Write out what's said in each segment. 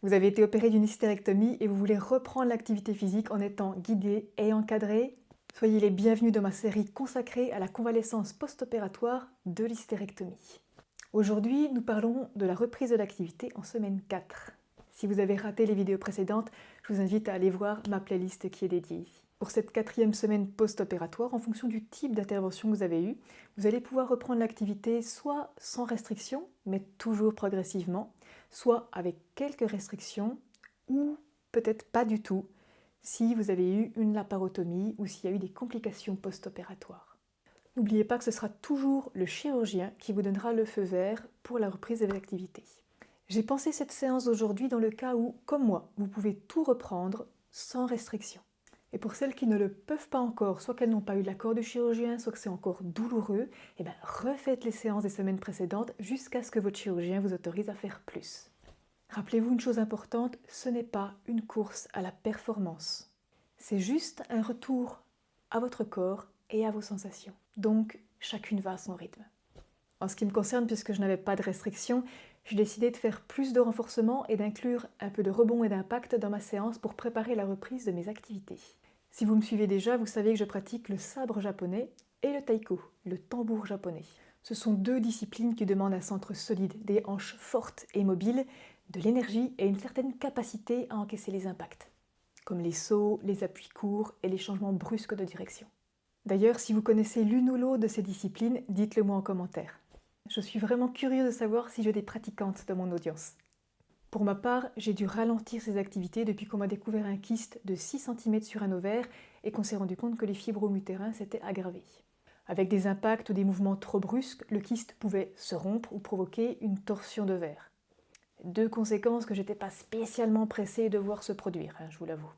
Vous avez été opéré d'une hystérectomie et vous voulez reprendre l'activité physique en étant guidé et encadré? Soyez les bienvenus dans ma série consacrée à la convalescence post-opératoire de l'hystérectomie. Aujourd'hui, nous parlons de la reprise de l'activité en semaine 4. Si vous avez raté les vidéos précédentes, je vous invite à aller voir ma playlist qui est dédiée ici. Pour cette 4e semaine post-opératoire, en fonction du type d'intervention que vous avez eu, vous allez pouvoir reprendre l'activité soit sans restriction, mais toujours progressivement, soit avec quelques restrictions, ou peut-être pas du tout, si vous avez eu une laparotomie ou s'il y a eu des complications post-opératoires. N'oubliez pas que ce sera toujours le chirurgien qui vous donnera le feu vert pour la reprise de l'activité. J'ai pensé cette séance d'aujourd'hui dans le cas où, comme moi, vous pouvez tout reprendre sans restriction. Et pour celles qui ne le peuvent pas encore, soit qu'elles n'ont pas eu l'accord du chirurgien, soit que c'est encore douloureux, refaites les séances des semaines précédentes jusqu'à ce que votre chirurgien vous autorise à faire plus. Rappelez-vous une chose importante, ce n'est pas une course à la performance. C'est juste un retour à votre corps et à vos sensations. Donc, chacune va à son rythme. En ce qui me concerne, puisque je n'avais pas de restriction, j'ai décidé de faire plus de renforcement et d'inclure un peu de rebond et d'impact dans ma séance pour préparer la reprise de mes activités. Si vous me suivez déjà, vous savez que je pratique le sabre japonais et le taiko, le tambour japonais. Ce sont deux disciplines qui demandent un centre solide, des hanches fortes et mobiles, de l'énergie et une certaine capacité à encaisser les impacts, comme les sauts, les appuis courts et les changements brusques de direction. D'ailleurs, si vous connaissez l'une ou l'autre de ces disciplines, dites-le moi en commentaire. Je suis vraiment curieux de savoir si j'ai des pratiquantes dans mon audience. Pour ma part, j'ai dû ralentir ces activités depuis qu'on m'a découvert un kyste de 6 cm sur un ovaire et qu'on s'est rendu compte que les fibromes utérins s'étaient aggravés. Avec des impacts ou des mouvements trop brusques, le kyste pouvait se rompre ou provoquer une torsion d'ovaire. Deux conséquences que j'étais pas spécialement pressée de voir se produire, je vous l'avoue.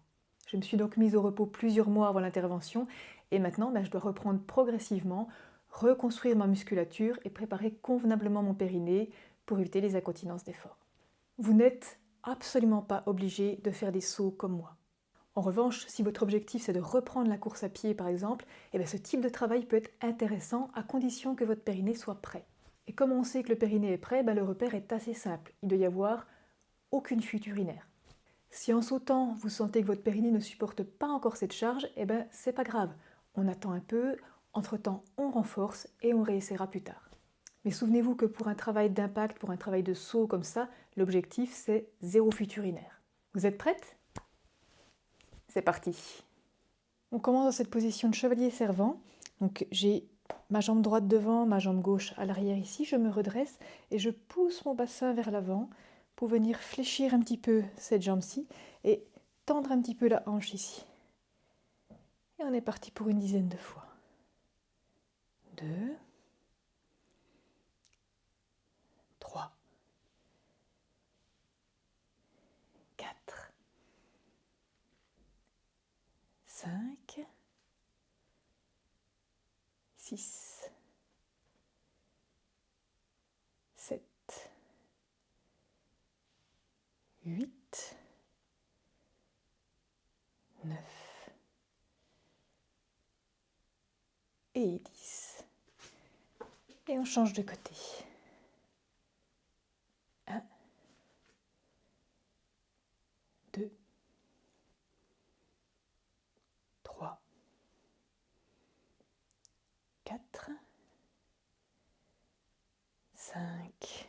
Je me suis donc mise au repos plusieurs mois avant l'intervention et maintenant je dois reprendre progressivement, reconstruire ma musculature et préparer convenablement mon périnée pour éviter les incontinences d'effort. Vous n'êtes absolument pas obligé de faire des sauts comme moi. En revanche, si votre objectif c'est de reprendre la course à pied par exemple, ce type de travail peut être intéressant à condition que votre périnée soit prêt. Et comme on sait que le périnée est prêt, le repère est assez simple. Il doit y avoir aucune fuite urinaire. Si en sautant, vous sentez que votre périnée ne supporte pas encore cette charge, c'est pas grave. On attend un peu, entre-temps on renforce et on réessayera plus tard. Mais souvenez-vous que pour un travail d'impact, pour un travail de saut comme ça, l'objectif c'est 0 fuite urinaire. Vous êtes prête? C'est parti. On commence dans cette position de chevalier servant. Donc j'ai ma jambe droite devant, ma jambe gauche à l'arrière ici, je me redresse et je pousse mon bassin vers l'avant pour venir fléchir un petit peu cette jambe-ci et tendre un petit peu la hanche ici. Et on est parti pour une dizaine de fois. 2, 3, 4, 5, 6, 7, 8, 9 et 10. Et on change de côté. 1, 2, 3, 4, 5,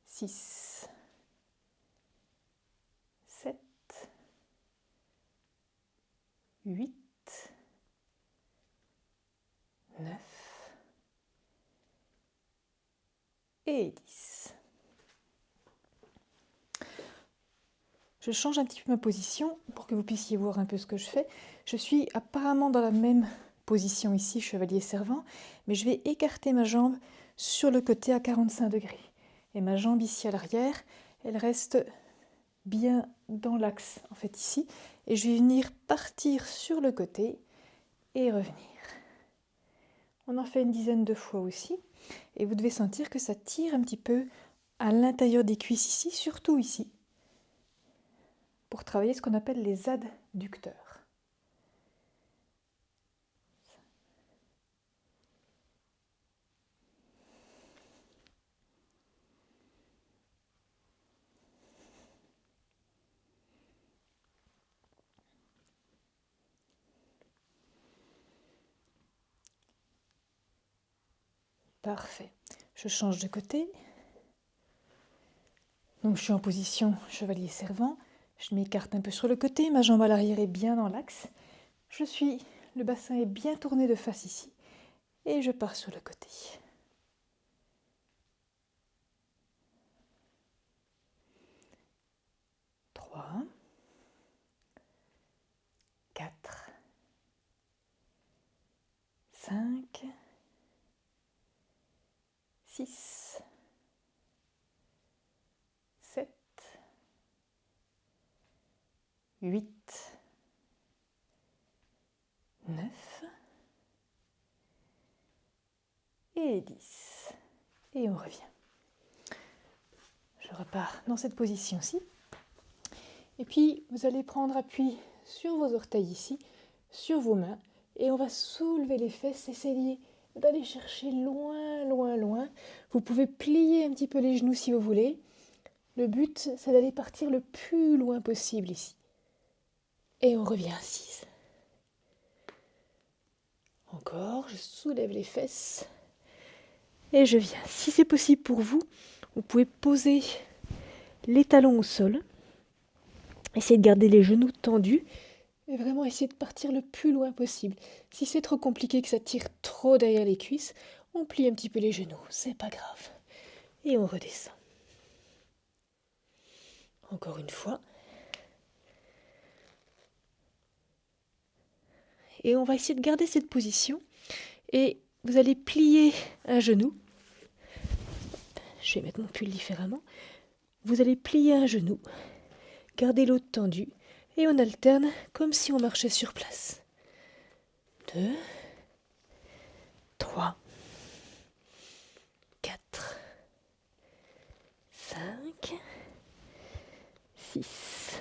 6, 7, 8, 9 et 10. Je change un petit peu ma position pour que vous puissiez voir un peu ce que je fais. Je suis apparemment dans la même position ici, chevalier servant, mais je vais écarter ma jambe sur le côté à 45 degrés. Et ma jambe ici à l'arrière, elle reste bien dans l'axe, en fait ici. Et je vais venir partir sur le côté et revenir. On en fait une dizaine de fois aussi. Et vous devez sentir que ça tire un petit peu à l'intérieur des cuisses ici, surtout ici, pour travailler ce qu'on appelle les adducteurs. Parfait. Je change de côté. Donc je suis en position chevalier servant. Je m'écarte un peu sur le côté, ma jambe à l'arrière est bien dans l'axe. Le bassin est bien tourné de face ici. Et je pars sur le côté. 3, 4, 5, 6, 7, 8, 9 et 10. Et on revient. Je repars dans cette position-ci. Et puis, vous allez prendre appui sur vos orteils ici, sur vos mains, et on va soulever les fesses, essayer d'aller chercher loin, loin, loin. Vous pouvez plier un petit peu les genoux si vous voulez. Le but, c'est d'aller partir le plus loin possible ici. Et on revient assise. Encore, je soulève les fesses. Et je viens. Si c'est possible pour vous, vous pouvez poser les talons au sol. Essayez de garder les genoux tendus. Et vraiment essayer de partir le plus loin possible. Si c'est trop compliqué, que ça tire trop derrière les cuisses, on plie un petit peu les genoux. C'est pas grave. Et on redescend. Encore une fois. Et on va essayer de garder cette position. Et vous allez plier un genou. Je vais mettre mon pull différemment. Vous allez plier un genou. Gardez l'autre tendu. Et on alterne comme si on marchait sur place. 2, 3, 4, 5, 6,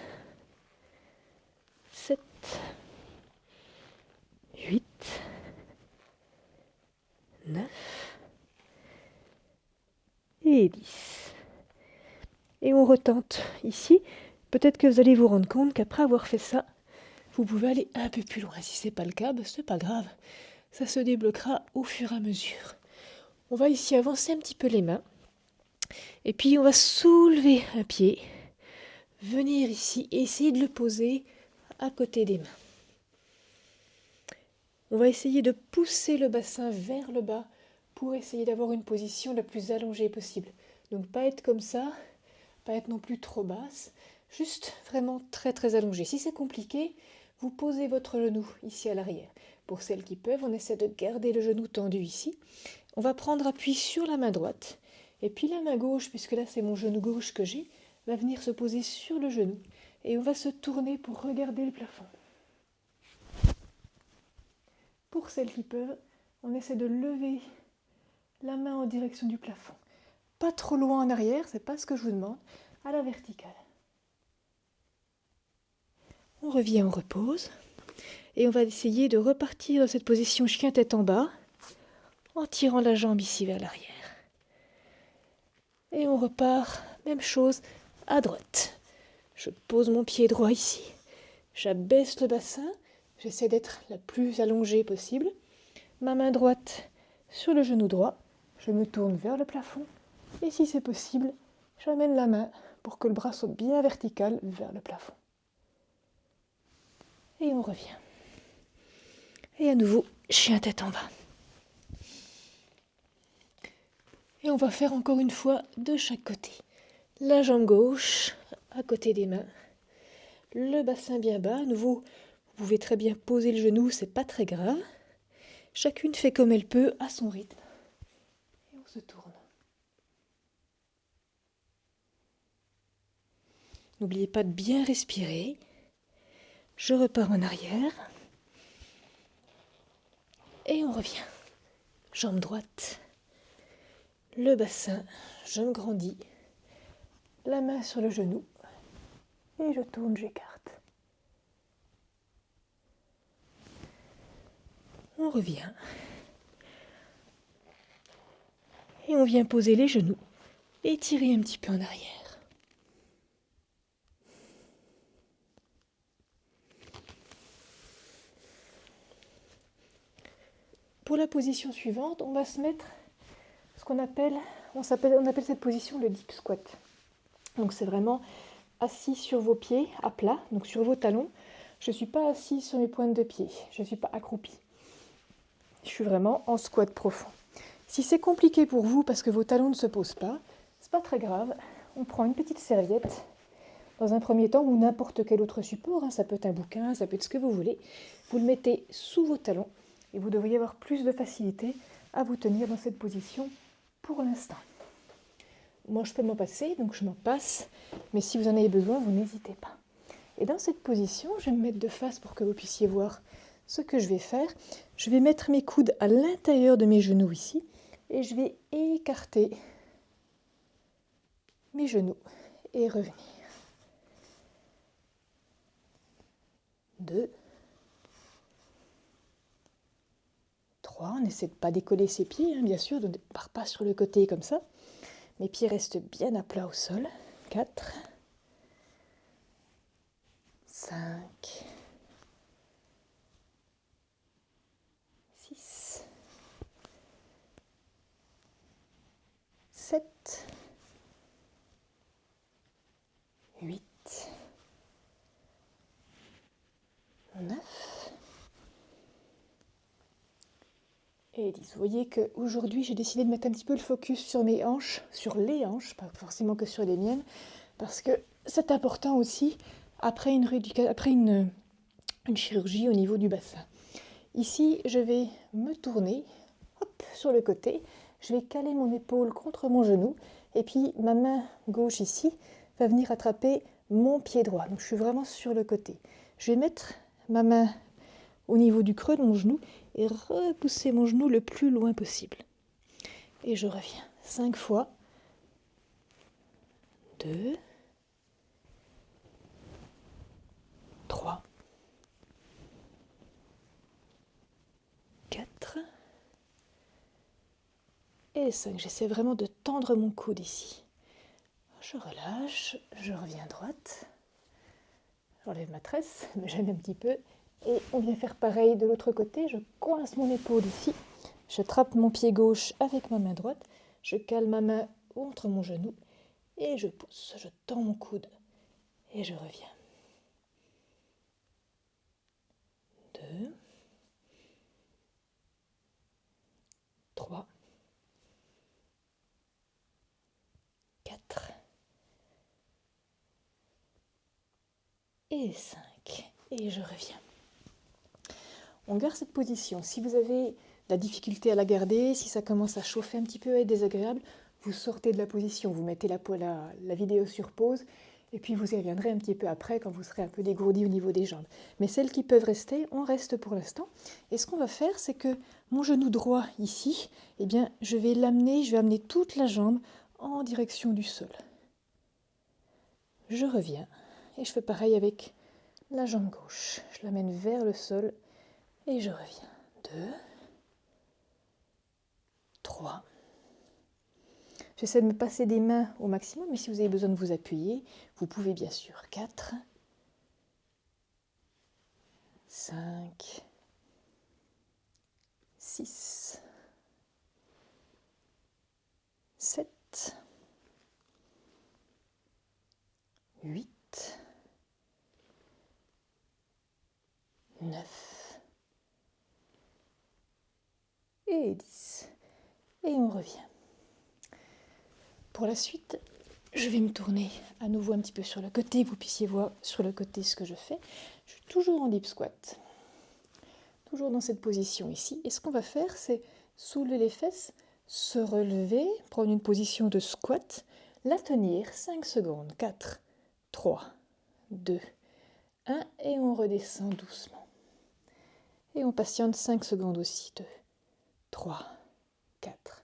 7, 8, 9 et 10. Et on retente ici. Peut-être que vous allez vous rendre compte qu'après avoir fait ça, vous pouvez aller un peu plus loin. Si ce n'est pas le cas, ce n'est pas grave. Ça se débloquera au fur et à mesure. On va ici avancer un petit peu les mains. Et puis on va soulever un pied. Venir ici et essayer de le poser à côté des mains. On va essayer de pousser le bassin vers le bas pour essayer d'avoir une position la plus allongée possible. Donc pas être comme ça, pas être non plus trop basse, juste vraiment très très allongée. Si c'est compliqué, vous posez votre genou ici à l'arrière. Pour celles qui peuvent, on essaie de garder le genou tendu ici. On va prendre appui sur la main droite. Et puis la main gauche, puisque là c'est mon genou gauche que j'ai, va venir se poser sur le genou. Et on va se tourner pour regarder le plafond. Pour celles qui peuvent, on essaie de lever la main en direction du plafond. Pas trop loin en arrière, c'est pas ce que je vous demande, à la verticale. On revient, on repose. Et on va essayer de repartir dans cette position chien tête en bas, en tirant la jambe ici vers l'arrière. Et on repart, même chose, à droite. Je pose mon pied droit ici. J'abaisse le bassin. J'essaie d'être la plus allongée possible. Ma main droite sur le genou droit. Je me tourne vers le plafond. Et si c'est possible, j'amène la main pour que le bras soit bien vertical vers le plafond. Et on revient. Et à nouveau, chien tête en bas. Et on va faire encore une fois de chaque côté. La jambe gauche à côté des mains. Le bassin bien bas. À nouveau, vous pouvez très bien poser le genou, c'est pas très grave. Chacune fait comme elle peut à son rythme. Et on se tourne. N'oubliez pas de bien respirer. Je repars en arrière. Et on revient. Jambe droite. Le bassin, je me grandis. La main sur le genou. Et je tourne, j'écarte. On revient. Et on vient poser les genoux et tirer un petit peu en arrière. Pour la position suivante, on va se mettre qu'on appelle, on appelle cette position le deep squat. Donc c'est vraiment assis sur vos pieds à plat, donc sur vos talons. Je ne suis pas assise sur mes pointes de pied, je ne suis pas accroupie. Je suis vraiment en squat profond. Si c'est compliqué pour vous parce que vos talons ne se posent pas, c'est pas très grave. On prend une petite serviette dans un premier temps ou n'importe quel autre support, hein. Ça peut être un bouquin, ça peut être ce que vous voulez. Vous le mettez sous vos talons et vous devriez avoir plus de facilité à vous tenir dans cette position pour l'instant. Moi, je peux m'en passer, donc je m'en passe, mais si vous en avez besoin, vous n'hésitez pas. Et dans cette position, je vais me mettre de face pour que vous puissiez voir ce que je vais faire. Je vais mettre mes coudes à l'intérieur de mes genoux ici et je vais écarter mes genoux et revenir. 2, 3, on essaie de ne pas décoller ses pieds, hein, bien sûr, on ne part pas sur le côté comme ça. Mes pieds restent bien à plat au sol. 4, 5, 6, 7, 8, 9 et 10. Vous voyez qu'aujourd'hui, j'ai décidé de mettre un petit peu le focus sur mes hanches, sur les hanches, pas forcément que sur les miennes, parce que c'est important aussi après une chirurgie au niveau du bassin. Ici, je vais me tourner sur le côté, je vais caler mon épaule contre mon genou, et puis ma main gauche ici va venir attraper mon pied droit. Donc je suis vraiment sur le côté. Je vais mettre ma main au niveau du creux de mon genou et repousser mon genou le plus loin possible. Et je reviens 5 fois. 2, 3, 4 et 5. J'essaie vraiment de tendre mon coude ici. Je relâche, je reviens à droite. J'enlève ma tresse, me gêne un petit peu. Et on vient faire pareil de l'autre côté. Je coince mon épaule ici. Je trappe mon pied gauche avec ma main droite. Je cale ma main contre mon genou. Et je pousse, je tends mon coude. Et je reviens. 2, 3, 4 et 5. Et je reviens. On garde cette position. Si vous avez de la difficulté à la garder, si ça commence à chauffer un petit peu et être désagréable, vous sortez de la position, vous mettez la vidéo sur pause et puis vous y reviendrez un petit peu après quand vous serez un peu dégourdi au niveau des jambes. Mais celles qui peuvent rester, on reste pour l'instant. Et ce qu'on va faire, c'est que mon genou droit ici, eh bien, je vais amener toute la jambe en direction du sol. Je reviens et je fais pareil avec la jambe gauche. Je l'amène vers le sol et je reviens. 2, 3. J'essaie de me passer des mains au maximum, mais si vous avez besoin de vous appuyer, vous pouvez bien sûr. 4, 5, 6, 7, 8, 9 et 10. Et on revient. Pour la suite, je vais me tourner à nouveau un petit peu sur le côté, que vous puissiez voir sur le côté ce que je fais. Je suis toujours en deep squat, toujours dans cette position ici. Et ce qu'on va faire, c'est soulever les fesses, se relever, prendre une position de squat, la tenir 5 secondes. 4, 3, 2, 1 et on redescend doucement. Et on patiente 5 secondes aussi. 2, 3, 4,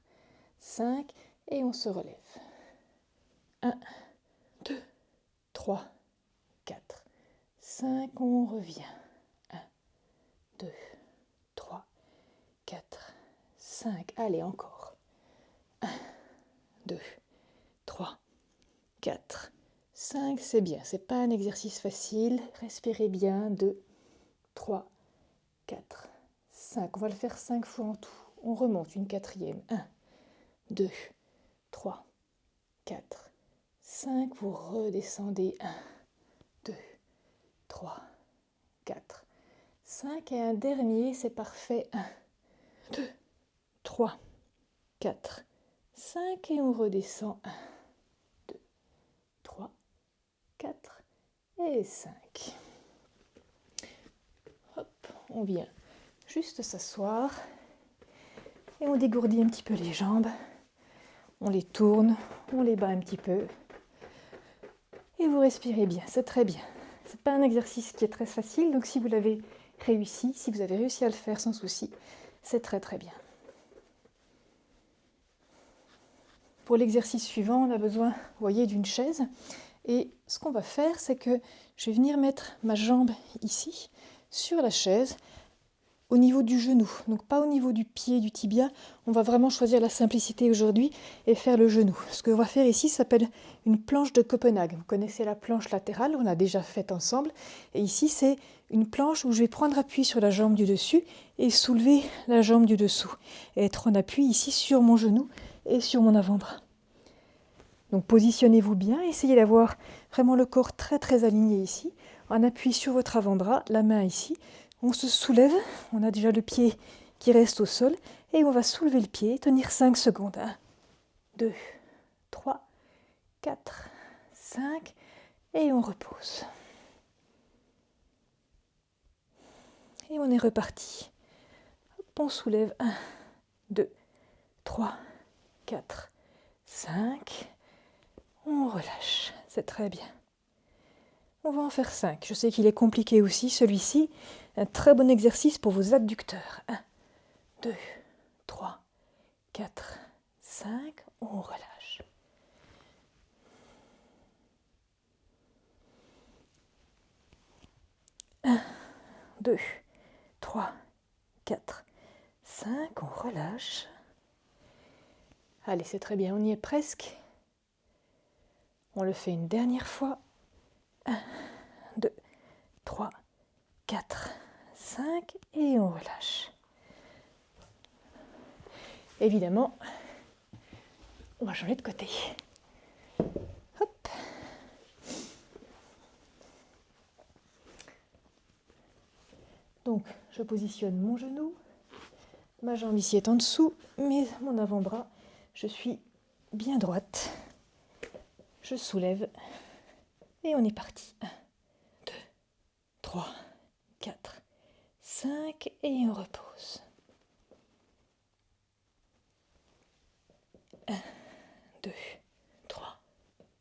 5 et on se relève. 1, 2, 3, 4, 5, on revient. 1, 2, 3, 4, 5. Allez, encore. 1, 2, 3, 4, 5. C'est bien, c'est pas un exercice facile. Respirez bien. 2, 3, 4, 5. On va le faire 5 fois en tout. On remonte une quatrième. 1, 2, 3, 4, 5. Vous redescendez. 1, 2, 3, 4, 5. Et un dernier, c'est parfait. 1, 2, 3, 4, 5. Et on redescend. 1, 2, 3, 4 et 5. Hop, on vient juste s'asseoir. Et on dégourdit un petit peu les jambes. On les tourne, on les bat un petit peu. Et vous respirez bien, c'est très bien. Ce n'est pas un exercice qui est très facile, donc si vous l'avez réussi, si vous avez réussi à le faire sans souci, c'est très très bien. Pour l'exercice suivant, on a besoin, vous voyez, d'une chaise. Et ce qu'on va faire, c'est que je vais venir mettre ma jambe ici, sur la chaise, au niveau du genou, donc pas au niveau du pied, du tibia. On va vraiment choisir la simplicité aujourd'hui et faire le genou. Ce qu'on va faire ici s'appelle une planche de Copenhague. Vous connaissez la planche latérale, on a déjà fait ensemble. Et ici, c'est une planche où je vais prendre appui sur la jambe du dessus et soulever la jambe du dessous. Et être en appui ici sur mon genou et sur mon avant-bras. Donc positionnez-vous bien, essayez d'avoir vraiment le corps très très aligné ici. En appui sur votre avant-bras, la main ici. On se soulève, on a déjà le pied qui reste au sol et on va soulever le pied, tenir 5 secondes. 1, 2, 3, 4, 5 et on repose. Et on est reparti. Hop, on soulève 1, 2, 3, 4, 5. On relâche, c'est très bien. On va en faire 5. Je sais qu'il est compliqué aussi, celui-ci. Un très bon exercice pour vos adducteurs. 1, 2, 3, 4, 5. On relâche. 1, 2, 3, 4, 5. On relâche. Allez, c'est très bien, on y est presque. On le fait une dernière fois. 1, 2, 3, 4, 5 et on relâche. Évidemment, on va changer de côté. Hop. Donc, je positionne mon genou, ma jambe ici est en dessous, mais mon avant-bras, je suis bien droite. Je soulève et on est parti. 1, 2, 3, 4, 5 et on repose. 1, 2, 3,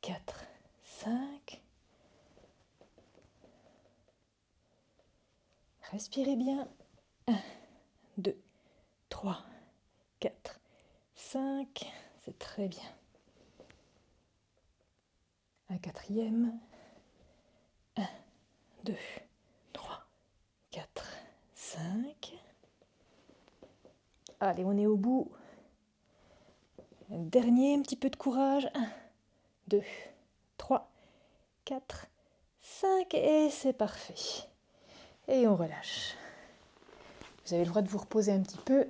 4, 5. Respirez bien. 1, 2, 3, 4, 5. C'est très bien. Un quatrième. 1, 2, 3, 4, 5. Allez, on est au bout. Un dernier, un petit peu de courage. 1, 2, 3, 4, 5. Et c'est parfait. Et on relâche. Vous avez le droit de vous reposer un petit peu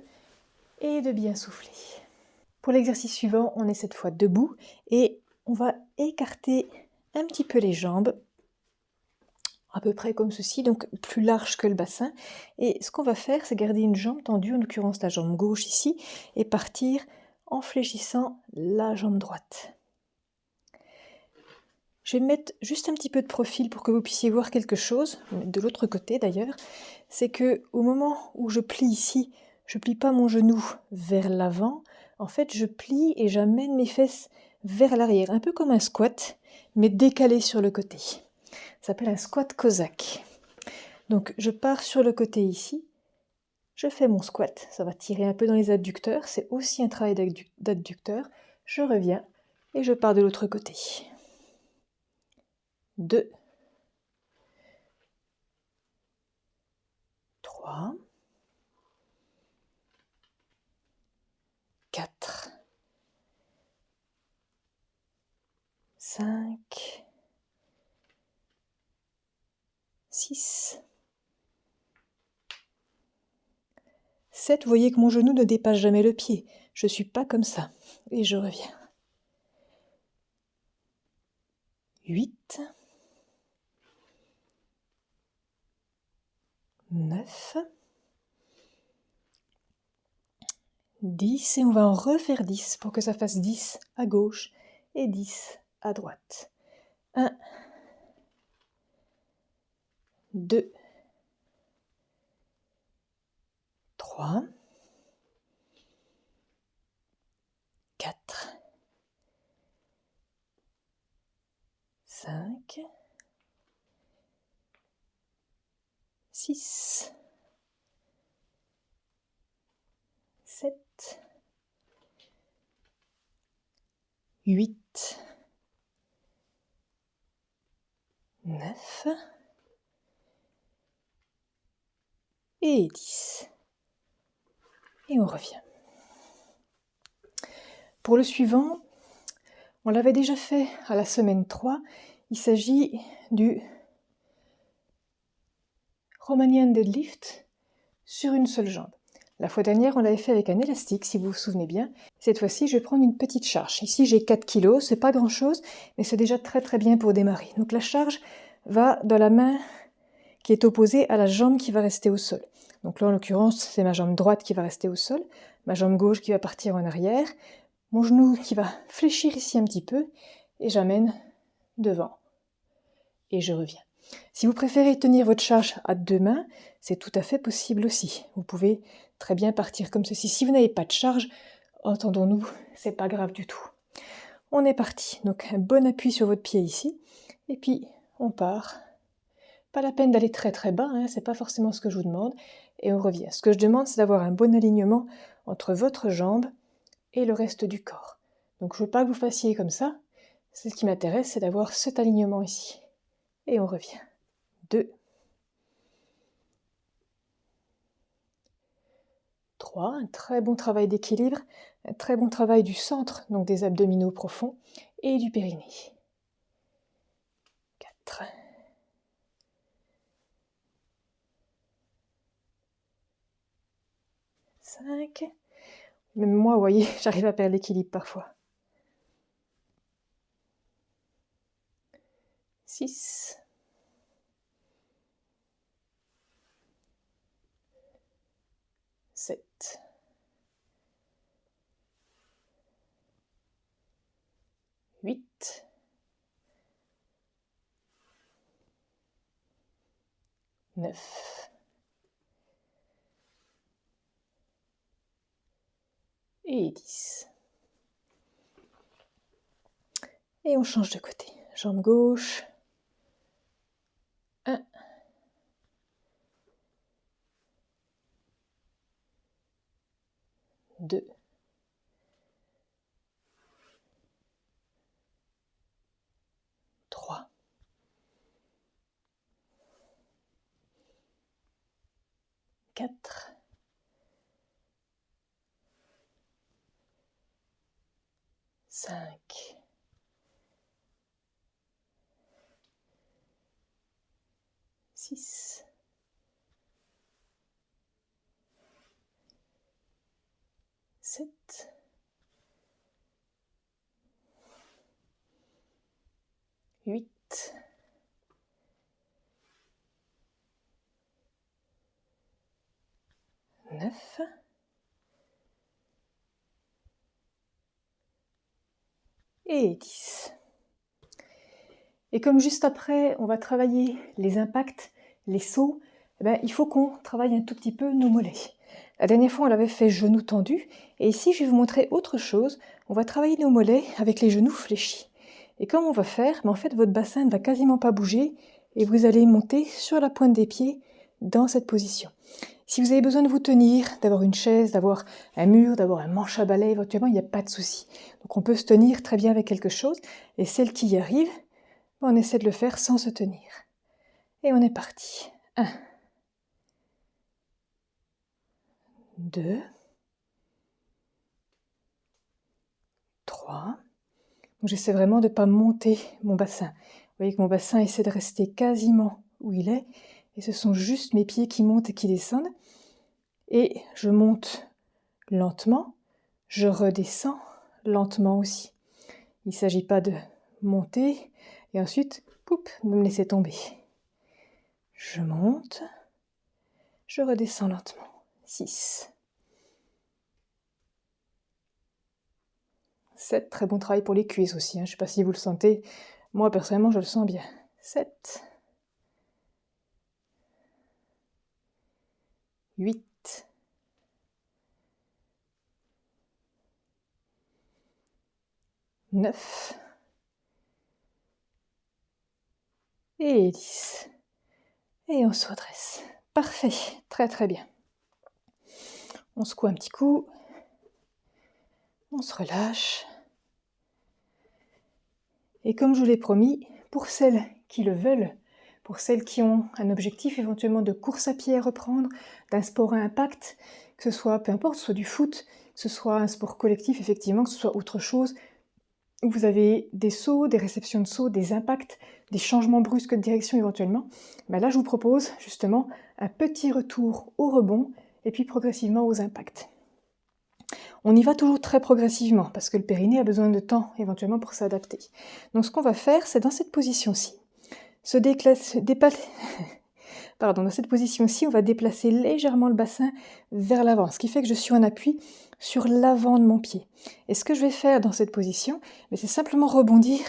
et de bien souffler. Pour l'exercice suivant, on est cette fois debout et on va écarter un petit peu les jambes, à peu près comme ceci, donc plus large que le bassin. Et ce qu'on va faire, c'est garder une jambe tendue, en l'occurrence la jambe gauche ici, et partir en fléchissant la jambe droite. Je vais mettre juste un petit peu de profil pour que vous puissiez voir quelque chose, de l'autre côté d'ailleurs, c'est que au moment où je plie ici, je plie pas mon genou vers l'avant, en fait je plie et j'amène mes fesses vers l'arrière, un peu comme un squat, mais décalé sur le côté. Ça s'appelle un squat cosaque. Donc je pars sur le côté ici, je fais mon squat, ça va tirer un peu dans les adducteurs, c'est aussi un travail d'adducteur, je reviens et je pars de l'autre côté. 2, 3, 4, 5, 6, 7. Vous voyez que mon genou ne dépasse jamais le pied. je ne suis pas comme ça. Et je reviens. 8, 9, 10, et on va en refaire 10 pour que ça fasse 10 à gauche et 10 à droite. 1, 2, 3, 4, 5, 6, 7, 8, 9 et 10. Et on revient. Pour le suivant, on l'avait déjà fait à la semaine 3. Il s'agit du Romanian deadlift sur une seule jambe. La fois dernière, on l'avait fait avec un élastique, si vous vous souvenez bien. Cette fois-ci, je vais prendre une petite charge. Ici, j'ai 4 kg, c'est pas grand-chose, mais c'est déjà très très bien pour démarrer. Donc la charge va dans la main qui est opposée à la jambe qui va rester au sol. Donc là, en l'occurrence, c'est ma jambe droite qui va rester au sol, ma jambe gauche qui va partir en arrière, mon genou qui va fléchir ici un petit peu, et j'amène devant. Et je reviens. Si vous préférez tenir votre charge à 2 mains, c'est tout à fait possible aussi. Vous pouvez très bien partir comme ceci. Si vous n'avez pas de charge, entendons-nous, c'est pas grave du tout. On est parti. Donc un bon appui sur votre pied ici, et puis on part. Pas la peine d'aller très très bas, c'est pas forcément ce que je vous demande, et on revient. Ce que je demande, c'est d'avoir un bon alignement entre votre jambe et le reste du corps. Donc je veux pas que vous fassiez comme ça. Ce qui m'intéresse, c'est d'avoir cet alignement ici. Et on revient. 2, 3, un très bon travail d'équilibre, un très bon travail du centre, donc des abdominaux profonds, et du périnée. 4, 5, même moi, vous voyez, j'arrive à perdre l'équilibre parfois. 6, 7, 8, 9 et 10. Et on change de côté. Jambe gauche. 1, 2, 3, 4, 5, 6, 7, 8, 9 et 10. Et comme juste après, on va travailler les impacts, les sauts, il faut qu'on travaille un tout petit peu nos mollets. La dernière fois, on l'avait fait genoux tendus, et ici, je vais vous montrer autre chose. On va travailler nos mollets avec les genoux fléchis. Et comme on va faire, en fait, votre bassin ne va quasiment pas bouger, et vous allez monter sur la pointe des pieds dans cette position. Si vous avez besoin de vous tenir, d'avoir une chaise, d'avoir un mur, d'avoir un manche à balai, éventuellement, il n'y a pas de souci. Donc on peut se tenir très bien avec quelque chose, et celles qui y arrivent, on essaie de le faire sans se tenir. Et on est parti. 1, 2, 3. J'essaie vraiment de ne pas monter mon bassin. Vous voyez que mon bassin essaie de rester quasiment où il est. Et ce sont juste mes pieds qui montent et qui descendent. Et je monte lentement, Je redescends lentement aussi. Il ne s'agit pas de monter et ensuite, poup, de me laisser tomber. Je monte, je redescends lentement. 6. 7, très bon travail pour les cuisses aussi. Je ne sais pas si vous le sentez. Moi, personnellement, je le sens bien. 7. 8. 9. Et 10. Et on se redresse. Parfait, très très bien. On secoue un petit coup. On se relâche. Et comme je vous l'ai promis, pour celles qui le veulent, pour celles qui ont un objectif éventuellement de course à pied à reprendre, d'un sport à impact, que ce soit, peu importe, soit du foot, que ce soit un sport collectif, effectivement, que ce soit autre chose, où vous avez des sauts, des réceptions de sauts, des impacts, des changements brusques de direction éventuellement, ben là je vous propose justement un petit retour au rebond et puis progressivement aux impacts. On y va toujours très progressivement parce que le périnée a besoin de temps éventuellement pour s'adapter. Donc ce qu'on va faire, c'est dans cette position-ci, dans cette position-ci, on va déplacer légèrement le bassin vers l'avant, ce qui fait que je suis en appui sur l'avant de mon pied. Et ce que je vais faire dans cette position, c'est simplement rebondir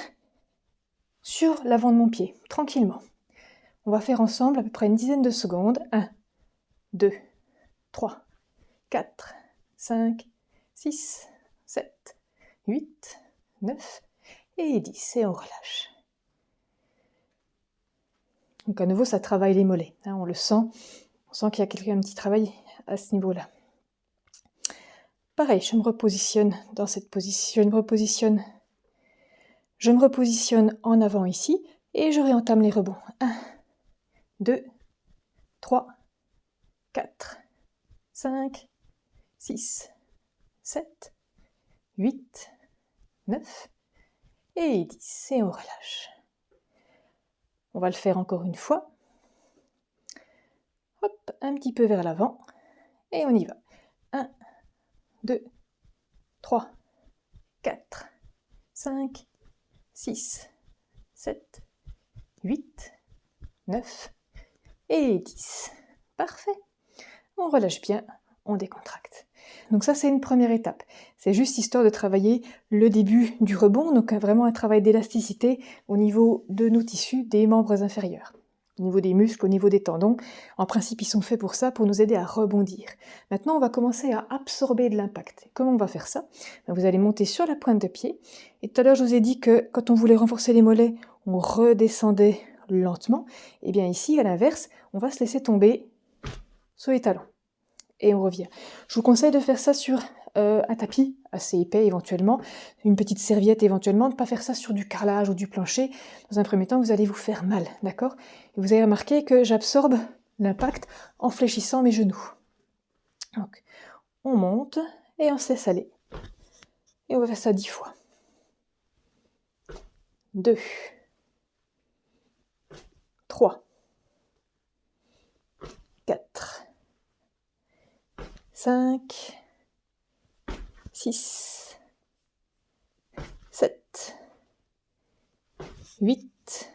sur l'avant de mon pied, tranquillement. On va faire ensemble à peu près une dizaine de secondes. 1, 2, 3, 4, 5, 6, 7, 8, 9 et 10. Et on relâche. Donc à nouveau, ça travaille les mollets. On le sent. On sent qu'il y a un petit travail à ce niveau-là. Pareil, je me repositionne dans cette position. Je me repositionne en avant ici et je réentame les rebonds. 1, 2, 3, 4, 5, 6, 7, 8, 9 et 10. Et on relâche. On va le faire encore une fois. Hop, un petit peu vers l'avant. Et on y va. 1, 2, 3, 4, 5, 6, 7, 8, 9 et 10. Parfait. On relâche bien, on décontracte. Donc ça, c'est une première étape. C'est juste histoire de travailler le début du rebond, donc vraiment un travail d'élasticité au niveau de nos tissus des membres inférieurs. Au niveau des muscles, au niveau des tendons. En principe, ils sont faits pour ça, pour nous aider à rebondir. Maintenant, on va commencer à absorber de l'impact. Comment on va faire ça? Vous allez monter sur la pointe de pied. Et tout à l'heure, je vous ai dit que quand on voulait renforcer les mollets, on redescendait lentement. Et bien ici, à l'inverse, on va se laisser tomber sur les talons. Et on revient. Je vous conseille de faire ça sur un tapis assez épais éventuellement, une petite serviette éventuellement, de ne pas faire ça sur du carrelage ou du plancher. Dans un premier temps, vous allez vous faire mal, d'accord? Et vous avez remarqué que j'absorbe l'impact en fléchissant mes genoux. Donc, on monte et on se laisse aller. Et on va faire ça 10 fois. 2, 3, 4, 5, 6, 7, 8,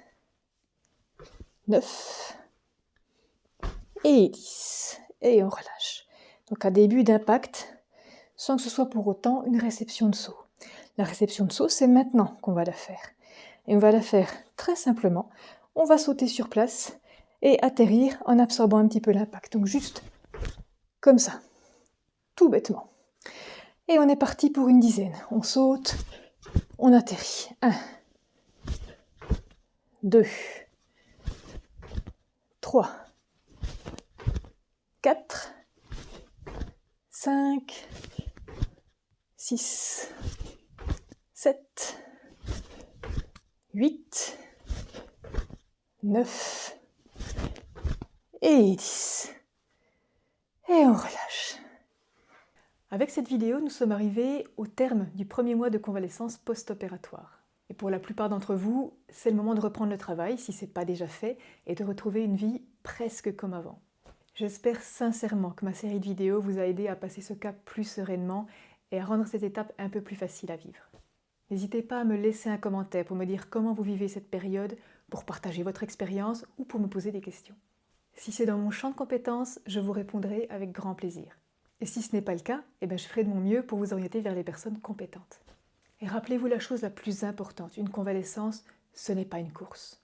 9 et 10. Et on relâche. Donc un début d'impact, sans que ce soit pour autant une réception de saut. La réception de saut, c'est maintenant qu'on va la faire. Et on va la faire très simplement. On va sauter sur place et atterrir en absorbant un petit peu l'impact. Donc juste comme ça, tout bêtement. Et on est parti pour une dizaine. On saute, on atterrit. 1, 2, 3, 4, 5, 6, 7, 8, 9 et 10. Et on relâche. Avec cette vidéo, nous sommes arrivés au terme du premier mois de convalescence post-opératoire. Et pour la plupart d'entre vous, c'est le moment de reprendre le travail, si ce n'est pas déjà fait, et de retrouver une vie presque comme avant. J'espère sincèrement que ma série de vidéos vous a aidé à passer ce cap plus sereinement et à rendre cette étape un peu plus facile à vivre. N'hésitez pas à me laisser un commentaire pour me dire comment vous vivez cette période, pour partager votre expérience ou pour me poser des questions. Si c'est dans mon champ de compétences, je vous répondrai avec grand plaisir. Et si ce n'est pas le cas, je ferai de mon mieux pour vous orienter vers les personnes compétentes. Et rappelez-vous la chose la plus importante, une convalescence, ce n'est pas une course.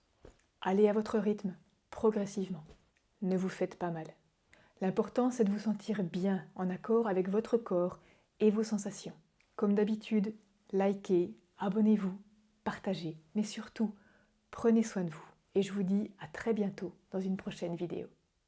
Allez à votre rythme, progressivement. Ne vous faites pas mal. L'important, c'est de vous sentir bien, en accord avec votre corps et vos sensations. Comme d'habitude, likez, abonnez-vous, partagez, mais surtout, prenez soin de vous. Et je vous dis à très bientôt dans une prochaine vidéo.